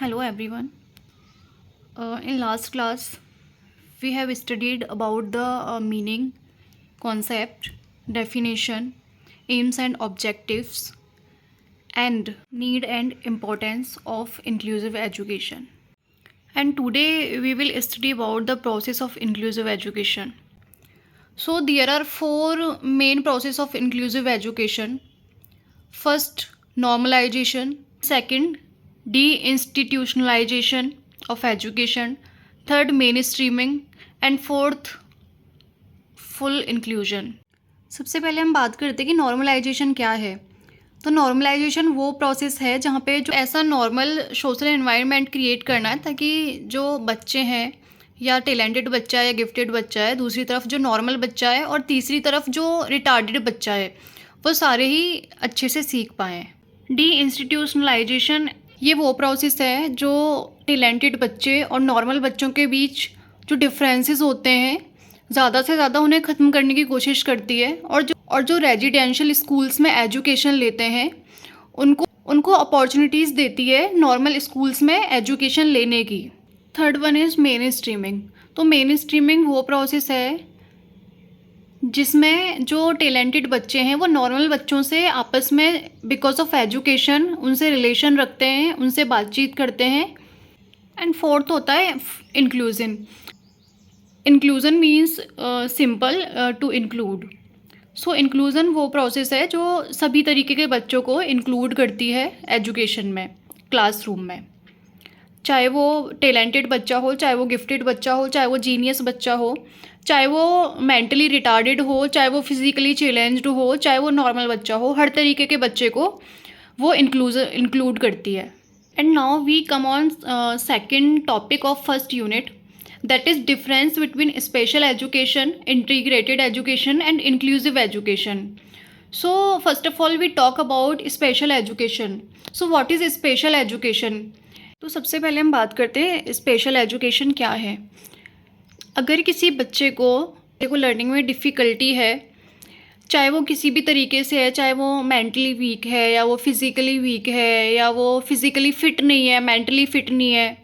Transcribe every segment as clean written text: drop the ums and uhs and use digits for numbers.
Hello everyone. In last class, we have studied about the meaning, concept, definition, aims and objectives, and need and importance of inclusive education. And today we will study about the process of inclusive education. So there are four main process of inclusive education. First, normalization. Second, deinstitutionalization of education. Third, mainstreaming. And fourth, full inclusion. सबसे पहले हम बात करते हैं कि normalisation क्या है. तो नॉर्मलाइजेशन वो प्रोसेस है जहाँ पे जो ऐसा नॉर्मल सोशल एनवायरनमेंट क्रिएट करना है ताकि जो बच्चे हैं या टैलेंटेड बच्चा है या गिफ्टेड बच्चा है, दूसरी तरफ जो नॉर्मल बच्चा है और तीसरी तरफ जो रिटार्डेड बच्चा है, वो सारे ही अच्छे से सीख पाएँ. डी इंस्टीट्यूशनलाइजेशन ये वो प्रोसेस है जो टैलेंटेड बच्चे और नॉर्मल बच्चों के बीच जो डिफरेंसेस होते हैं ज़्यादा से ज़्यादा उन्हें ख़त्म करने की कोशिश करती है. और जो रेजिडेंशियल स्कूल्स में एजुकेशन लेते हैं उनको अपॉर्चुनिटीज़ देती है नॉर्मल स्कूल्स में एजुकेशन लेने की. Third one is main streaming. तो मेन स्ट्रीमिंग वो प्रोसेस है जिसमें जो टैलेंटेड बच्चे हैं वो नॉर्मल बच्चों से आपस में बिकॉज ऑफ एजुकेशन उनसे रिलेशन रखते हैं, उनसे बातचीत करते हैं. एंड फोर्थ होता है inclusion. Inclusion means simple to include. So inclusion वो प्रोसेस है जो सभी तरीके के बच्चों को इंक्लूड करती है एजुकेशन में, क्लासरूम में. चाहे वो टैलेंटेड बच्चा हो, चाहे वो गिफ्टेड बच्चा हो, चाहे वो जीनियस बच्चा हो, चाहे वो मेंटली रिटार्डेड हो, चाहे वो फिज़िकली चैलेंज्ड हो, चाहे वो नॉर्मल बच्चा हो, हर तरीके के बच्चे को वो इंक्लूड करती है. And now we come on second topic of first unit, that is difference between special education, integrated education and inclusive education. So first of all we talk about special education. So what is special education? तो सबसे पहले हम बात करते हैं special education क्या है. अगर किसी बच्चे को लर्निंग में डिफ़िकल्टी है, चाहे वो किसी भी तरीके से है, चाहे वो मेंटली वीक है या वो फिज़िकली वीक है या वो फिज़िकली फ़िट नहीं है, मेंटली फ़िट नहीं है,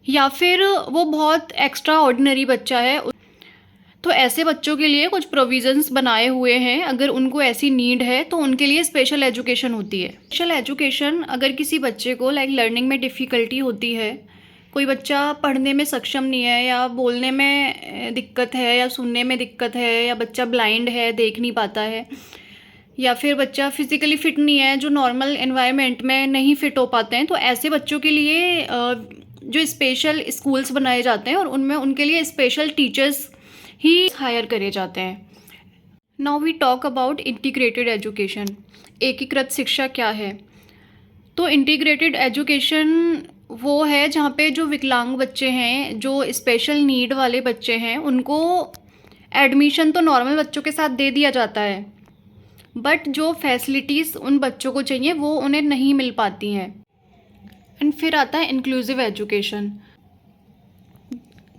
या फिर वो बहुत एक्स्ट्रा ऑर्डिनरी बच्चा है, तो ऐसे बच्चों के लिए कुछ प्रोविज़न्स बनाए हुए हैं. अगर उनको ऐसी नीड है तो उनके लिए स्पेशल एजुकेशन होती है. स्पेशल एजुकेशन अगर किसी बच्चे को लर्निंग में डिफ़िकल्टी होती है, कोई बच्चा पढ़ने में सक्षम नहीं है या बोलने में दिक्कत है या सुनने में दिक्कत है या बच्चा ब्लाइंड है, देख नहीं पाता है, या फिर बच्चा फिज़िकली फ़िट नहीं है, जो नॉर्मल एनवायरनमेंट में नहीं फ़िट हो पाते हैं, तो ऐसे बच्चों के लिए जो स्पेशल स्कूल्स बनाए जाते हैं और उनमें उनके लिए स्पेशल टीचर्स ही हायर करे जाते हैं. Now we talk about integrated education. एकीकृत शिक्षा क्या है? तो इंटीग्रेटेड एजुकेशन वो है जहाँ पे जो विकलांग बच्चे हैं, जो स्पेशल नीड वाले बच्चे हैं, उनको एडमिशन तो नॉर्मल बच्चों के साथ दे दिया जाता है, बट जो फैसिलिटीज़ उन बच्चों को चाहिए वो उन्हें नहीं मिल पाती हैं. एंड फिर आता है इंक्लूसिव एजुकेशन.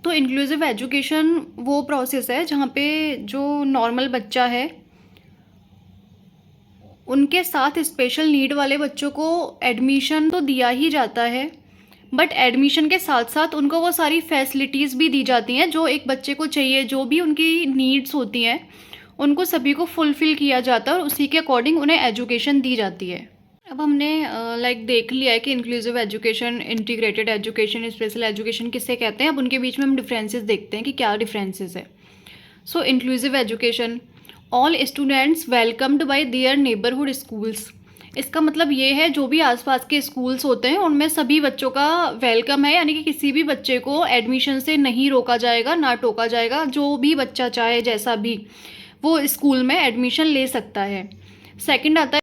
तो इंक्लूसिव एजुकेशन वो प्रोसेस है जहाँ पे जो नॉर्मल बच्चा है उनके साथ स्पेशल नीड वाले बच्चों को एडमिशन तो दिया ही जाता है, बट एडमिशन के साथ साथ उनको वो सारी फैसिलिटीज़ भी दी जाती हैं जो एक बच्चे को चाहिए, जो भी उनकी नीड्स होती हैं उनको सभी को फुलफ़िल किया जाता है और उसी के अकॉर्डिंग उन्हें एजुकेशन दी जाती है. अब हमने देख लिया है कि inclusive education, integrated education, special education किससे कहते हैं. अब उनके बीच में हम डिफरेंसेस देखते हैं कि क्या डिफरेंसेस है. So inclusive education, all students welcomed by their neighbourhood schools. इसका मतलब ये है जो भी आसपास के स्कूल्स होते हैं उनमें सभी बच्चों का वेलकम है, यानी कि किसी भी बच्चे को एडमिशन से नहीं रोका जाएगा, ना टोका जाएगा. जो भी बच्चा चाहे जैसा भी वो स्कूल में एडमिशन ले सकता है. सेकेंड आता है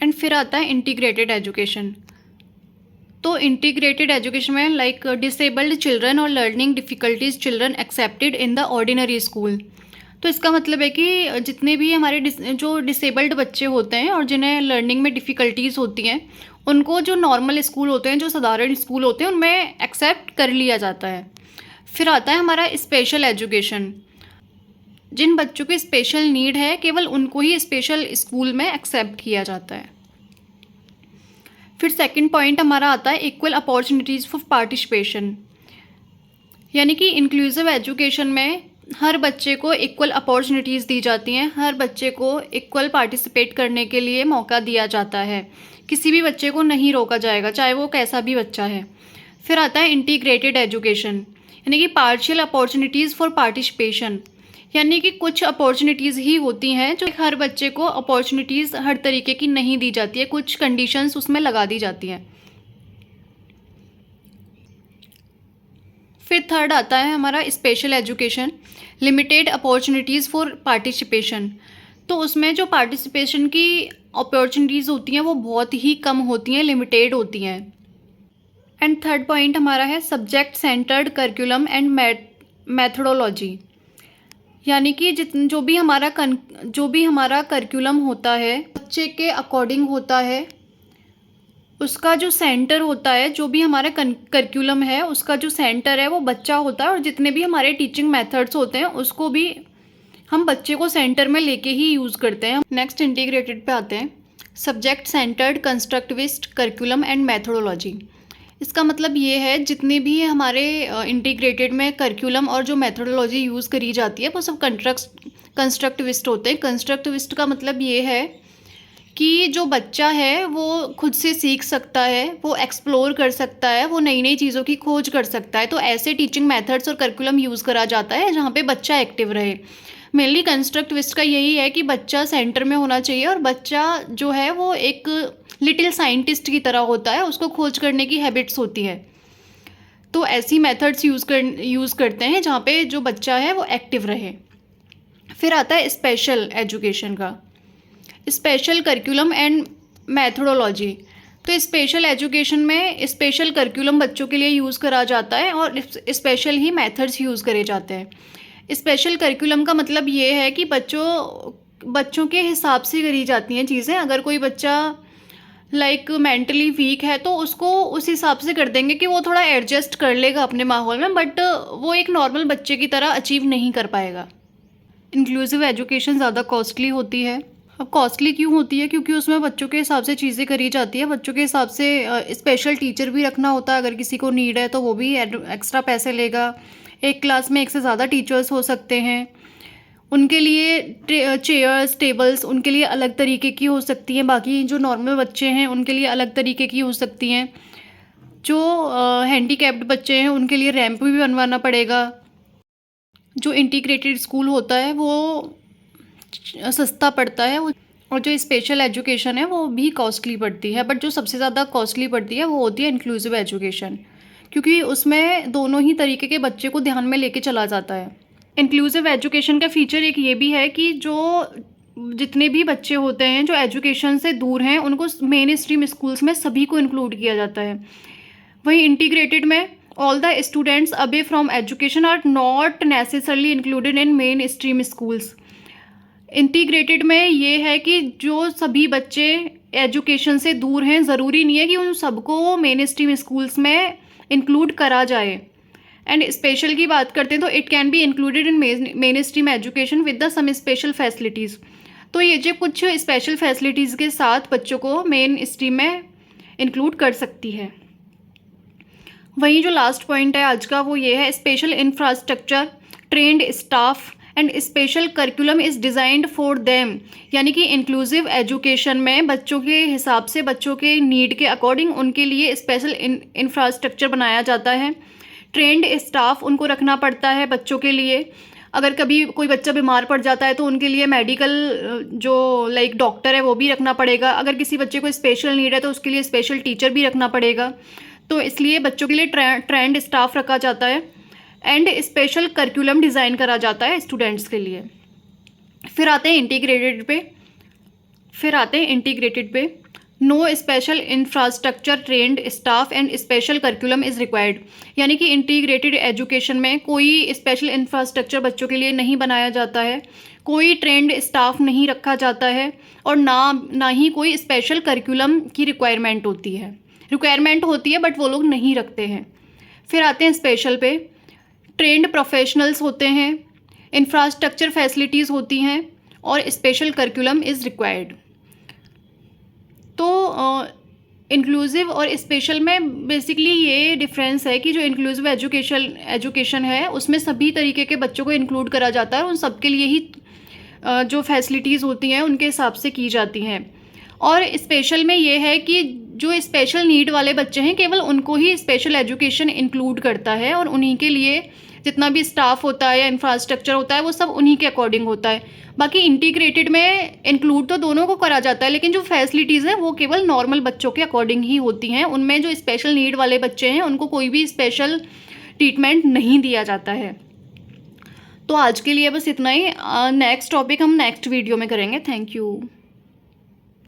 एंड फिर आता है इंटीग्रेटेड एजुकेशन. तो इंटीग्रेटेड एजुकेशन में डिसेबल्ड चिल्ड्रन और learning difficulties children accepted in the ordinary school. तो इसका मतलब है कि जितने भी हमारे जो डिसेबल्ड बच्चे होते हैं और जिन्हें लर्निंग में डिफ़िकल्टीज़ होती हैं उनको जो नॉर्मल स्कूल होते हैं, जो साधारण स्कूल होते हैं, उनमें एक्सेप्ट कर लिया जाता है. फिर आता है हमारा स्पेशल एजुकेशन. जिन बच्चों की स्पेशल नीड है केवल उनको ही स्पेशल स्कूल में एक्सेप्ट किया जाता है. फिर सेकंड पॉइंट हमारा आता है इक्वल अपॉर्चुनिटीज़ फॉर पार्टिसिपेशन, यानी कि इंक्लूसिव एजुकेशन में हर बच्चे को इक्वल अपॉर्चुनिटीज़ दी जाती हैं, हर बच्चे को इक्वल पार्टिसिपेट करने के लिए मौका दिया जाता है, किसी भी बच्चे को नहीं रोका जाएगा, चाहे वो कैसा भी बच्चा है। फिर आता है इंटीग्रेटेड एजुकेशन, यानी कि पार्शियल अपॉर्चुनिटीज़ फॉर पार्टिसिपेशन, यानी कि कुछ अपॉर्चुनिटीज़ ही होती हैं जो हर बच्चे को अपॉर्चुनिटीज़ हर तरीके की नहीं दी जाती है, कुछ कंडीशंस उसमें लगा दी जाती हैं। फिर थर्ड आता है हमारा special education, limited opportunities for participation. तो उसमें जो पार्टिसिपेशन की अपॉर्चुनिटीज़ होती हैं वो बहुत ही कम होती हैं, लिमिटेड होती हैं। एंड थर्ड पॉइंट हमारा है subject centred curriculum and methodology, यानी कि जो भी हमारा करिकुलम होता है बच्चे के अकॉर्डिंग होता है, उसका जो सेंटर होता है, जो भी हमारा करिकुलम है उसका जो सेंटर है वो बच्चा होता है, और जितने भी हमारे टीचिंग मेथड्स होते हैं उसको भी हम बच्चे को सेंटर में लेके ही यूज़ करते हैं। नेक्स्ट इंटीग्रेटेड पे आते हैं, subject centred constructivist curriculum and methodology. इसका मतलब ये है जितने भी हमारे इंटीग्रेटेड में करिकुलम और जो मैथडोलॉजी यूज़ करी जाती है वो सब कंस्ट्रक्टिविस्ट होते हैं। कंस्ट्रक्टिविस्ट का मतलब ये है कि जो बच्चा है वो खुद से सीख सकता है, वो एक्सप्लोर कर सकता है, वो नई नई चीज़ों की खोज कर सकता है। तो ऐसे टीचिंग मेथड्स और करिकुलम यूज़ करा जाता है जहाँ पे बच्चा एक्टिव रहे। मेनली कंस्ट्रक्टिविस्ट का यही है कि बच्चा सेंटर में होना चाहिए और बच्चा जो है वो एक लिटिल साइंटिस्ट की तरह होता है, उसको खोज करने की हैबिट्स होती है। तो ऐसी मेथड्स यूज़ करते हैं जहाँ पे जो बच्चा है वो एक्टिव रहे। फिर आता है स्पेशल एजुकेशन का, स्पेशल करिकुलम एंड मैथडोलॉजी। तो स्पेशल एजुकेशन में स्पेशल करिकुलम बच्चों के लिए यूज़ करा जाता है और स्पेशल ही मेथड्स यूज़ करे जाते हैं। स्पेशल करिकुलम का मतलब ये है कि बच्चों के हिसाब से करी जाती हैं चीज़ें। अगर कोई बच्चा मेंटली वीक है तो उसको उस हिसाब से कर देंगे कि वो थोड़ा एडजस्ट कर लेगा अपने माहौल में, बट वो एक नॉर्मल बच्चे की तरह अचीव नहीं कर पाएगा। इंक्लूसिव एजुकेशन ज़्यादा कॉस्टली होती है। अब कॉस्टली क्यों होती है? क्योंकि उसमें बच्चों के हिसाब से चीज़ें करी जाती है, बच्चों के हिसाब से स्पेशल टीचर भी रखना होता है। अगर किसी को नीड है तो वो भी एक्स्ट्रा पैसे लेगा। एक क्लास में एक से ज़्यादा टीचर्स हो सकते हैं, उनके लिए चेयर्स टेबल्स उनके लिए अलग तरीके की हो सकती हैं, बाकी जो नॉर्मल बच्चे हैं उनके लिए अलग तरीके की हो सकती हैं। जो हैंडीकैप्ड बच्चे हैं उनके लिए रैंप भी बनवाना पड़ेगा। जो इंटीग्रेटेड स्कूल होता है वो सस्ता पड़ता है, और जो स्पेशल एजुकेशन है वो भी कॉस्टली पड़ती है। बट जो सबसे ज़्यादा कॉस्टली पड़ती है वो होती है इंक्लूसिव एजुकेशन, क्योंकि उसमें दोनों ही तरीके के बच्चे को ध्यान में लेके चला जाता है। इंक्लूसिव एजुकेशन का फीचर एक ये भी है कि जो जितने भी बच्चे होते हैं जो एजुकेशन से दूर हैं उनको मेन स्ट्रीम स्कूल्स में सभी को इंक्लूड किया जाता है। वहीं इंटीग्रेटेड में all the students away from education are not necessarily included in mainstream schools. Integrated में ये है कि जो सभी बच्चे एजुकेशन से दूर हैं ज़रूरी नहीं है कि उन सबको मेन स्ट्रीम स्कूल्स में इंक्लूड करा जाए। एंड स्पेशल की बात करते हैं तो it can be included in mainstream education with the some special facilities. तो ये जो कुछ स्पेशल फैसिलिटीज़ के साथ बच्चों को मेन स्ट्रीम में इंक्लूड कर सकती है। वहीं जो लास्ट पॉइंट है आज का वो ये है special infrastructure, trained staff and special curriculum is designed for them, यानी कि इंक्लूसिव एजुकेशन में बच्चों के हिसाब से बच्चों के नीड के अकॉर्डिंग उनके लिए स्पेशल इंफ्रास्ट्रक्चर बनाया जाता है। ट्रेंड स्टाफ उनको रखना पड़ता है बच्चों के लिए। अगर कभी कोई बच्चा बीमार पड़ जाता है तो उनके लिए मेडिकल जो डॉक्टर है वो भी रखना पड़ेगा। अगर किसी बच्चे को स्पेशल नीड है तो उसके लिए स्पेशल टीचर भी रखना पड़ेगा। तो इसलिए बच्चों के लिए ट्रेंड स्टाफ रखा जाता है एंड स्पेशल करिकुलम डिज़ाइन करा जाता है स्टूडेंट्स के लिए। फिर आते हैं इंटीग्रेटेड पे no special infrastructure, trained staff and special curriculum is required, यानी कि इंटीग्रेटेड एजुकेशन में कोई स्पेशल इंफ्रास्ट्रक्चर बच्चों के लिए नहीं बनाया जाता है, कोई ट्रेंड स्टाफ नहीं रखा जाता है और ना ही कोई स्पेशल करिकुलम की रिक्वायरमेंट होती है बट वो लोग नहीं रखते हैं। फिर आते हैं स्पेशल पे, ट्रेंड प्रोफेशनल्स होते हैं, इंफ्रास्ट्रक्चर फैसिलिटीज़ होती हैं और स्पेशल करिकुलम इज़ रिक्वायर्ड। तो इंक्लूसिव और स्पेशल में बेसिकली ये डिफरेंस है कि जो इंक्लूसिव एजुकेशन है उसमें सभी तरीके के बच्चों को इंक्लूड करा जाता है और उन सबके लिए ही जो फैसिलिटीज़ होती हैं उनके हिसाब से की जाती हैं। और स्पेशल में ये है कि जो स्पेशल नीड वाले बच्चे हैं केवल उनको ही स्पेशल एजुकेशन इंक्लूड करता है और उन्हीं के लिए जितना भी स्टाफ होता है या इंफ्रास्ट्रक्चर होता है वो सब उन्हीं के अकॉर्डिंग होता है। बाकी इंटीग्रेटेड में इंक्लूड तो दोनों को करा जाता है, लेकिन जो फैसिलिटीज़ हैं वो केवल नॉर्मल बच्चों के अकॉर्डिंग ही होती हैं। उनमें जो स्पेशल नीड वाले बच्चे हैं उनको कोई भी स्पेशल ट्रीटमेंट नहीं दिया जाता है। तो आज के लिए बस इतना ही। नेक्स्ट टॉपिक हम नेक्स्ट वीडियो में करेंगे। Thank you.